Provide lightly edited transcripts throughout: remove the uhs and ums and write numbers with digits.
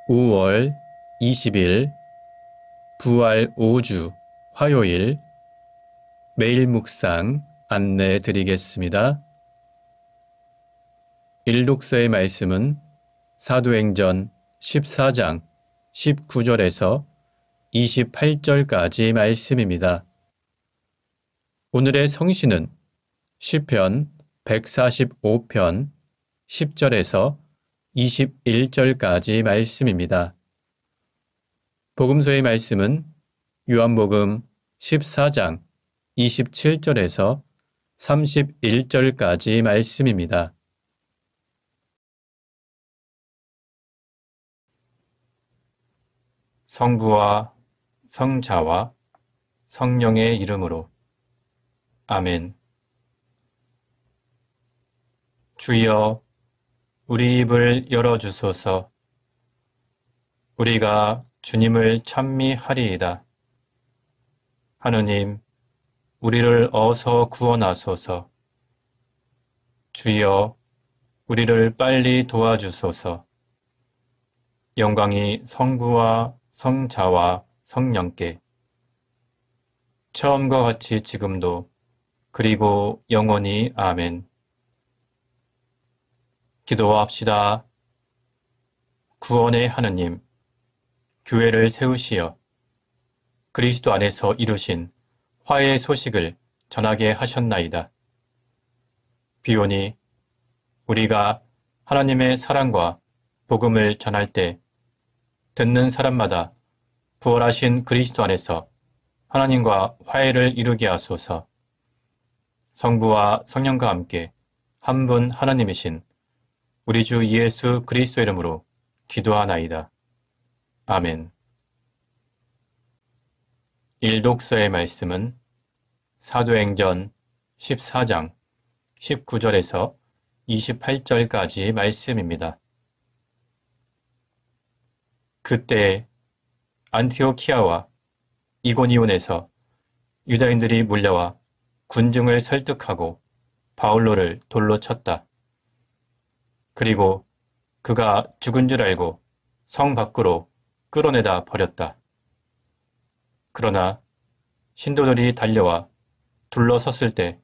5월 20일 부활 5주 화요일 매일 묵상 안내해 드리겠습니다. 일독서의 말씀은 사도행전 14장 19절에서 28절까지 말씀입니다. 오늘의 성시는 시편 145편 10절에서 21절까지 말씀입니다. 복음서의 말씀은 요한복음 14장 27절에서 31절까지 말씀입니다. 성부와 성자와 성령의 이름으로 아멘. 주여, 우리 입을 열어주소서. 우리가 주님을 찬미하리이다. 하느님, 우리를 어서 구원하소서. 주여, 우리를 빨리 도와주소서. 영광이 성부와 성자와 성령께 처음과 같이 지금도 그리고 영원히 아멘. 기도합시다. 구원의 하느님, 교회를 세우시어 그리스도 안에서 이루신 화해의 소식을 전하게 하셨나이다. 비오니 우리가 하나님의 사랑과 복음을 전할 때 듣는 사람마다 부활하신 그리스도 안에서 하나님과 화해를 이루게 하소서. 성부와 성령과 함께 한 분 하나님이신 우리 주 예수 그리스도 이름으로 기도하나이다. 아멘. 일독서의 말씀은 사도행전 14장 19절에서 28절까지 말씀입니다. 그때 안티오키아와 이고니온에서 유다인들이 몰려와 군중을 설득하고 바울로를 돌로 쳤다. 그리고 그가 죽은 줄 알고 성 밖으로 끌어내다 버렸다. 그러나 신도들이 달려와 둘러섰을 때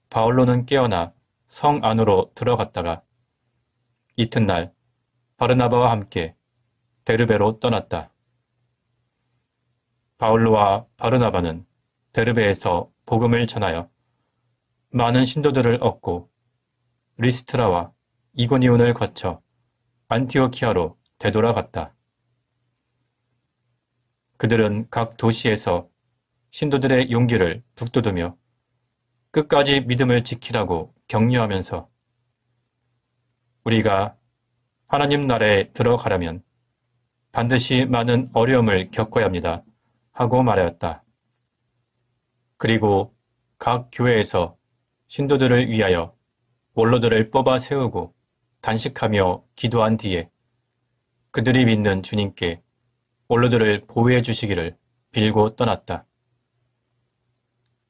바울로는 깨어나 성 안으로 들어갔다가 이튿날 바르나바와 함께 데르베로 떠났다. 바울로와 바르나바는 데르베에서 복음을 전하여 많은 신도들을 얻고 리스트라와 이고니온을 거쳐 안티오키아로 되돌아갔다. 그들은 각 도시에서 신도들의 용기를 북돋우며 끝까지 믿음을 지키라고 격려하면서 우리가 하나님 나라에 들어가려면 반드시 많은 어려움을 겪어야 합니다 하고 말하였다. 그리고 각 교회에서 신도들을 위하여 원로들을 뽑아 세우고 단식하며 기도한 뒤에 그들이 믿는 주님께 원로들을 보호해 주시기를 빌고 떠났다.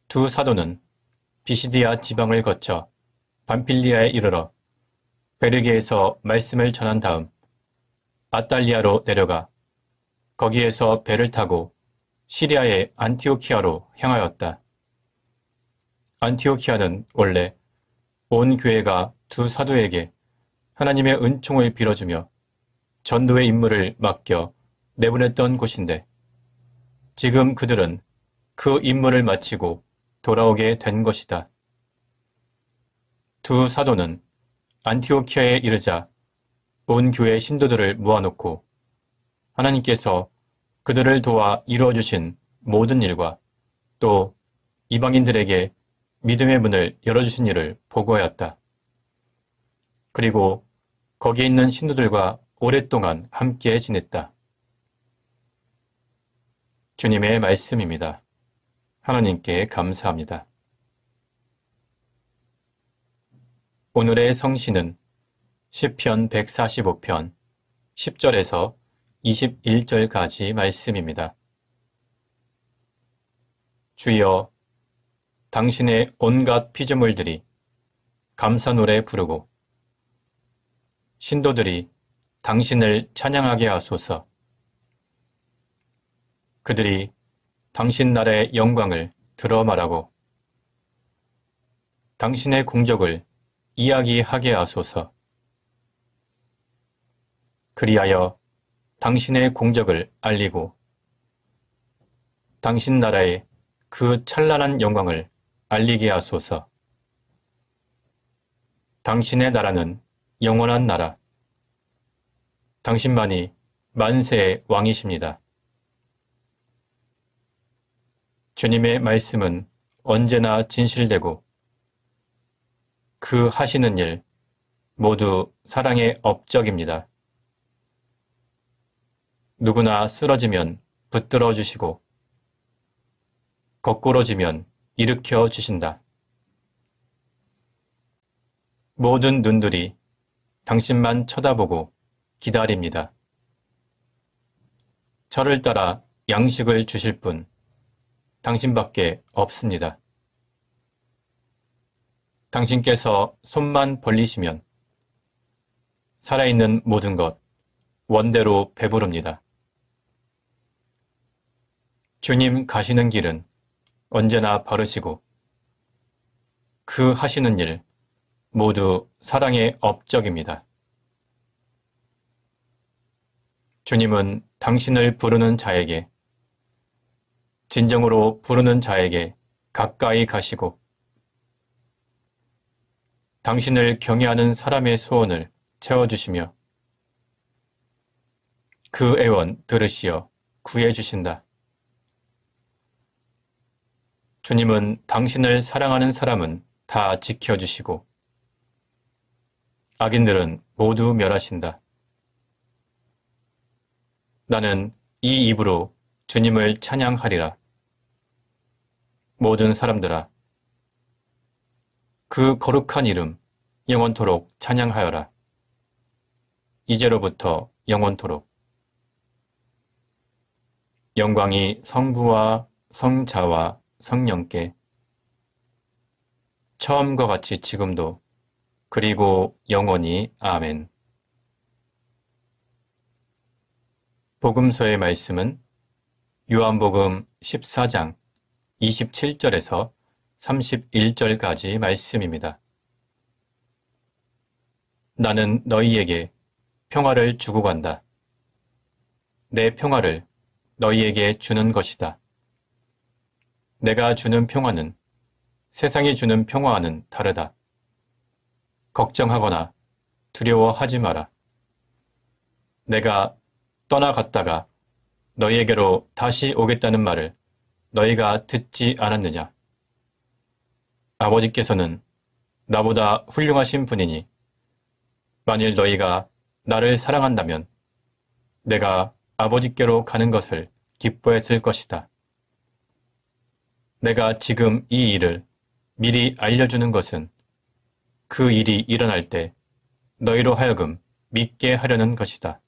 두 사도는 비시디아 지방을 거쳐 밤필리아에 이르러 베르게에서 말씀을 전한 다음 아탈리아로 내려가 거기에서 배를 타고 시리아의 안티오키아로 향하였다. 안티오키아는 원래 온 교회가 두 사도에게 하나님의 은총을 빌어주며 전도의 임무를 맡겨 내보냈던 곳인데 지금 그들은 그 임무를 마치고 돌아오게 된 것이다. 두 사도는 안티오키아에 이르자 온 교회 신도들을 모아놓고 하나님께서 그들을 도와 이루어주신 모든 일과 또 이방인들에게 믿음의 문을 열어주신 일을 보고하였다. 그리고 거기에 있는 신도들과 오랫동안 함께 지냈다. 주님의 말씀입니다. 하나님께 감사합니다. 오늘의 성시는 시편 145편 10절에서 21절까지 말씀입니다. 주여, 당신의 온갖 피조물들이 감사 노래 부르고 신도들이 당신을 찬양하게 하소서. 그들이 당신 나라의 영광을 들어 말하고 당신의 공적을 이야기하게 하소서. 그리하여 당신의 공적을 알리고 당신 나라의 그 찬란한 영광을 알리게 하소서. 당신의 나라는 영원한 나라. 당신만이 만세의 왕이십니다. 주님의 말씀은 언제나 진실되고 그 하시는 일 모두 사랑의 업적입니다. 누구나 쓰러지면 붙들어 주시고 거꾸러지면 일으켜 주신다. 모든 눈들이 당신만 쳐다보고 기다립니다. 저를 따라 양식을 주실 분 당신밖에 없습니다. 당신께서 손만 벌리시면 살아있는 모든 것 원대로 배부릅니다. 주님 가시는 길은 언제나 바르시고 그 하시는 일 모두 사랑의 업적입니다. 주님은 당신을 부르는 자에게, 진정으로 부르는 자에게 가까이 가시고 당신을 경외하는 사람의 소원을 채워주시며 그 애원 들으시어 구해주신다. 주님은 당신을 사랑하는 사람은 다 지켜주시고 악인들은 모두 멸하신다. 나는 이 입으로 주님을 찬양하리라. 모든 사람들아, 그 거룩한 이름 영원토록 찬양하여라. 이제로부터 영원토록. 영광이 성부와 성자와 성령께 처음과 같이 지금도 그리고 영원히 아멘. 복음서의 말씀은 요한복음 14장 27절에서 31절까지 말씀입니다. 나는 너희에게 평화를 주고 간다. 내 평화를 너희에게 주는 것이다. 내가 주는 평화는 세상이 주는 평화와는 다르다. 걱정하거나 두려워하지 마라. 내가 떠나갔다가 너희에게로 다시 오겠다는 말을 너희가 듣지 않았느냐? 아버지께서는 나보다 훌륭하신 분이니 만일 너희가 나를 사랑한다면 내가 아버지께로 가는 것을 기뻐했을 것이다. 내가 지금 이 일을 미리 알려주는 것은 그 일이 일어날 때 너희로 하여금 믿게 하려는 것이다.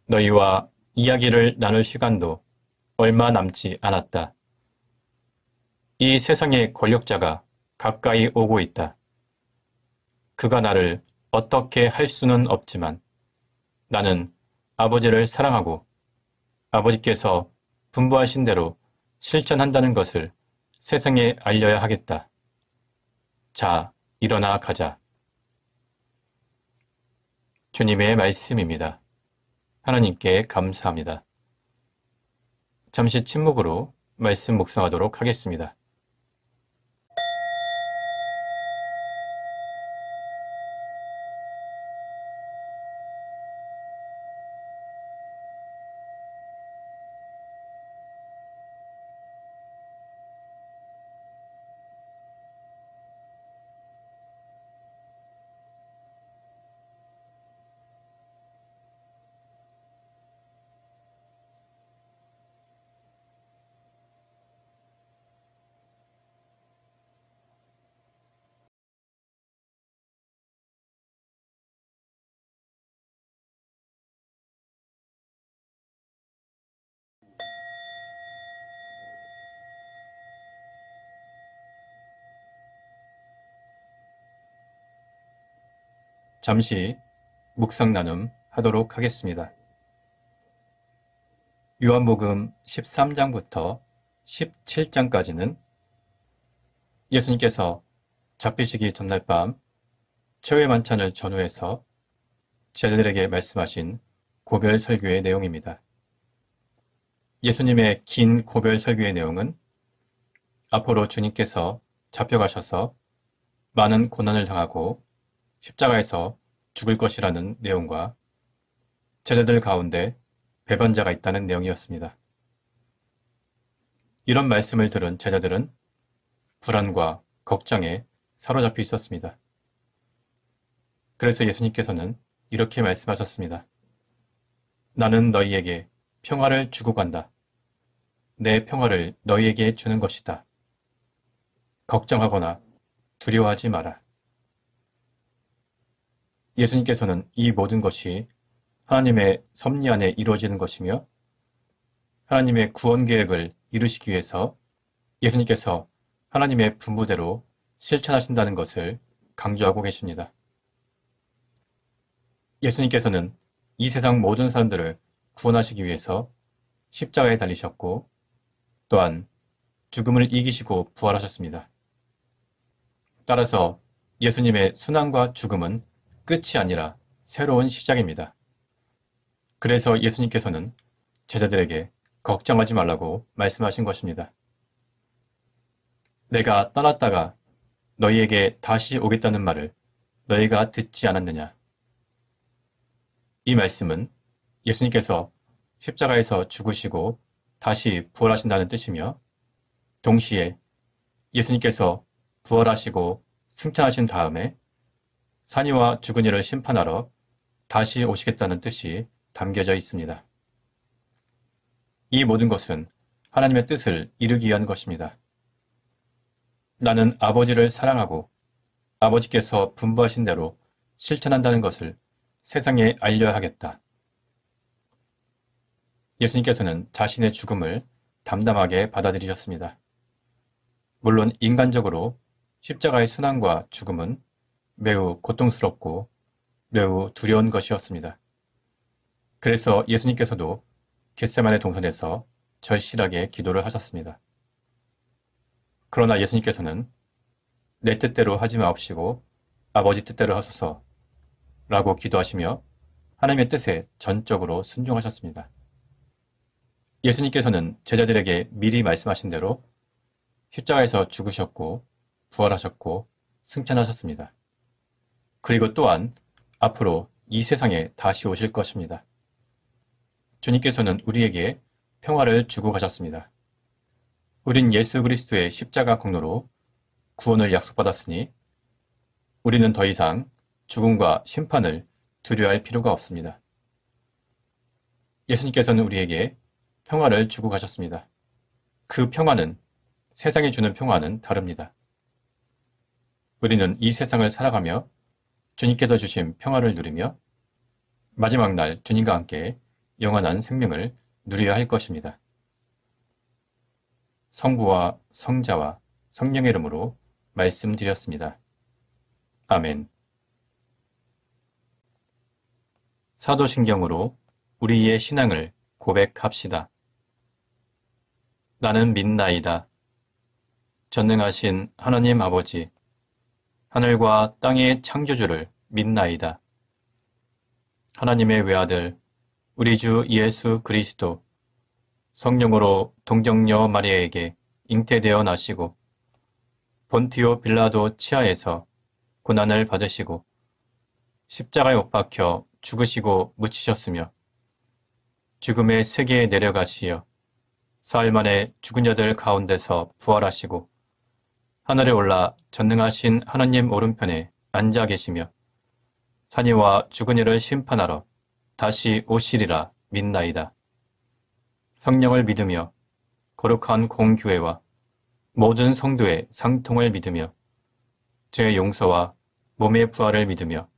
너희와 이야기를 나눌 시간도 얼마 남지 않았다. 이 세상의 권력자가 가까이 오고 있다. 그가 나를 어떻게 할 수는 없지만 나는 아버지를 사랑하고 아버지께서 분부하신 대로 실천한다는 것을 세상에 알려야 하겠다. 자, 일어나 가자. 주님의 말씀입니다. 하나님께 감사합니다. 잠시 침묵으로 말씀 묵상하도록 하겠습니다. 잠시 묵상 나눔 하도록 하겠습니다. 요한복음 13장부터 17장까지는 예수님께서 잡히시기 전날 밤 최후의 만찬을 전후해서 제자들에게 말씀하신 고별 설교의 내용입니다. 예수님의 긴 고별 설교의 내용은 앞으로 주님께서 잡혀가셔서 많은 고난을 당하고 십자가에서 죽을 것이라는 내용과 제자들 가운데 배반자가 있다는 내용이었습니다. 이런 말씀을 들은 제자들은 불안과 걱정에 사로잡혀 있었습니다. 그래서 예수님께서는 이렇게 말씀하셨습니다. 나는 너희에게 평화를 주고 간다. 내 평화를 너희에게 주는 것이다. 걱정하거나 두려워하지 마라. 예수님께서는 이 모든 것이 하나님의 섭리 안에 이루어지는 것이며 하나님의 구원 계획을 이루시기 위해서 예수님께서 하나님의 분부대로 실천하신다는 것을 강조하고 계십니다. 예수님께서는 이 세상 모든 사람들을 구원하시기 위해서 십자가에 달리셨고 또한 죽음을 이기시고 부활하셨습니다. 따라서 예수님의 순환과 죽음은 끝이 아니라 새로운 시작입니다. 그래서 예수님께서는 제자들에게 걱정하지 말라고 말씀하신 것입니다. 내가 떠났다가 너희에게 다시 오겠다는 말을 너희가 듣지 않았느냐? 이 말씀은 예수님께서 십자가에서 죽으시고 다시 부활하신다는 뜻이며 동시에 예수님께서 부활하시고 승천하신 다음에 산이와 죽은이를 심판하러 다시 오시겠다는 뜻이 담겨져 있습니다. 이 모든 것은 하나님의 뜻을 이루기 위한 것입니다. 나는 아버지를 사랑하고 아버지께서 분부하신 대로 실천한다는 것을 세상에 알려야 하겠다. 예수님께서는 자신의 죽음을 담담하게 받아들이셨습니다. 물론 인간적으로 십자가의 순환과 죽음은 매우 고통스럽고 매우 두려운 것이었습니다. 그래서 예수님께서도 겟세마네 동산에서 절실하게 기도를 하셨습니다. 그러나 예수님께서는 내 뜻대로 하지 마옵시고 아버지 뜻대로 하소서 라고 기도하시며 하나님의 뜻에 전적으로 순종하셨습니다. 예수님께서는 제자들에게 미리 말씀하신 대로 십자가에서 죽으셨고 부활하셨고 승천하셨습니다. 그리고 또한 앞으로 이 세상에 다시 오실 것입니다. 주님께서는 우리에게 평화를 주고 가셨습니다. 우린 예수 그리스도의 십자가 공로로 구원을 약속받았으니 우리는 더 이상 죽음과 심판을 두려워할 필요가 없습니다. 예수님께서는 우리에게 평화를 주고 가셨습니다. 그 평화는 세상이 주는 평화는 다릅니다. 우리는 이 세상을 살아가며 주님께서 주신 평화를 누리며 마지막 날 주님과 함께 영원한 생명을 누려야 할 것입니다. 성부와 성자와 성령의 이름으로 말씀드렸습니다. 아멘. 사도신경으로 우리의 신앙을 고백합시다. 나는 믿나이다. 전능하신 하나님 아버지, 하늘과 땅의 창조주를 믿나이다. 하나님의 외아들, 우리 주 예수 그리스도, 성령으로 동정녀 마리아에게 잉태되어 나시고 본티오 빌라도 치하에서 고난을 받으시고 십자가에 못 박혀 죽으시고 묻히셨으며 죽음의 세계에 내려가시어 사흘 만에 죽은 자들 가운데서 부활하시고 하늘에 올라 전능하신 하나님 오른편에 앉아 계시며 산이와 죽은 이를 심판하러 다시 오시리라 믿나이다. 성령을 믿으며 거룩한 공교회와 모든 성도의 상통을 믿으며 죄의 용서와 몸의 부활을 믿으며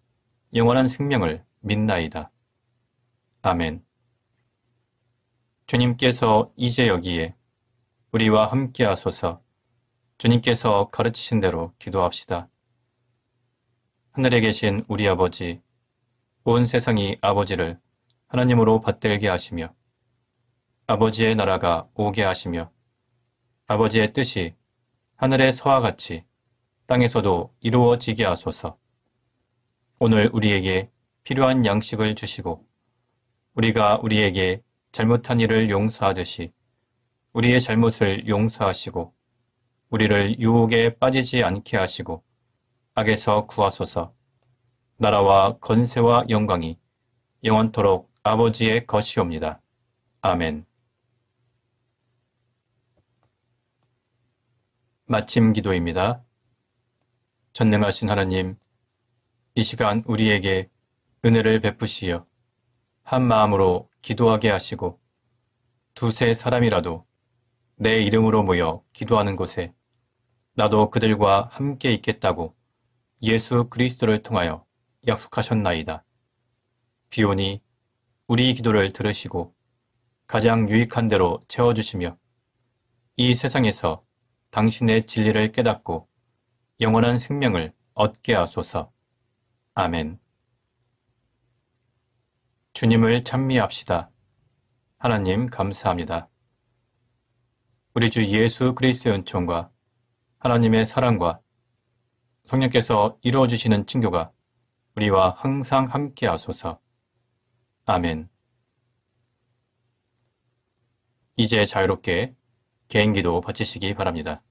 영원한 생명을 믿나이다. 아멘. 주님께서 이제 여기에 우리와 함께 하소서. 주님께서 가르치신 대로 기도합시다. 하늘에 계신 우리 아버지, 온 세상이 아버지를 하나님으로 받들게 하시며 아버지의 나라가 오게 하시며 아버지의 뜻이 하늘에서와 같이 땅에서도 이루어지게 하소서. 오늘 우리에게 필요한 양식을 주시고 우리가 우리에게 잘못한 일을 용서하듯이 우리의 잘못을 용서하시고 우리를 유혹에 빠지지 않게 하시고 악에서 구하소서. 나라와 건세와 영광이 영원토록 아버지의 것이옵니다. 아멘. 마침 기도입니다. 전능하신 하나님, 이 시간 우리에게 은혜를 베푸시어 한 마음으로 기도하게 하시고 두세 사람이라도 내 이름으로 모여 기도하는 곳에 나도 그들과 함께 있겠다고 예수 그리스도를 통하여 약속하셨나이다. 비오니 우리 기도를 들으시고 가장 유익한 대로 채워주시며 이 세상에서 당신의 진리를 깨닫고 영원한 생명을 얻게 하소서. 아멘. 주님을 찬미합시다. 하나님 감사합니다. 우리 주 예수 그리스도의 은총과 하나님의 사랑과 성령께서 이루어주시는 친교가 우리와 항상 함께 하소서. 아멘. 이제 자유롭게 개인기도 바치시기 바랍니다.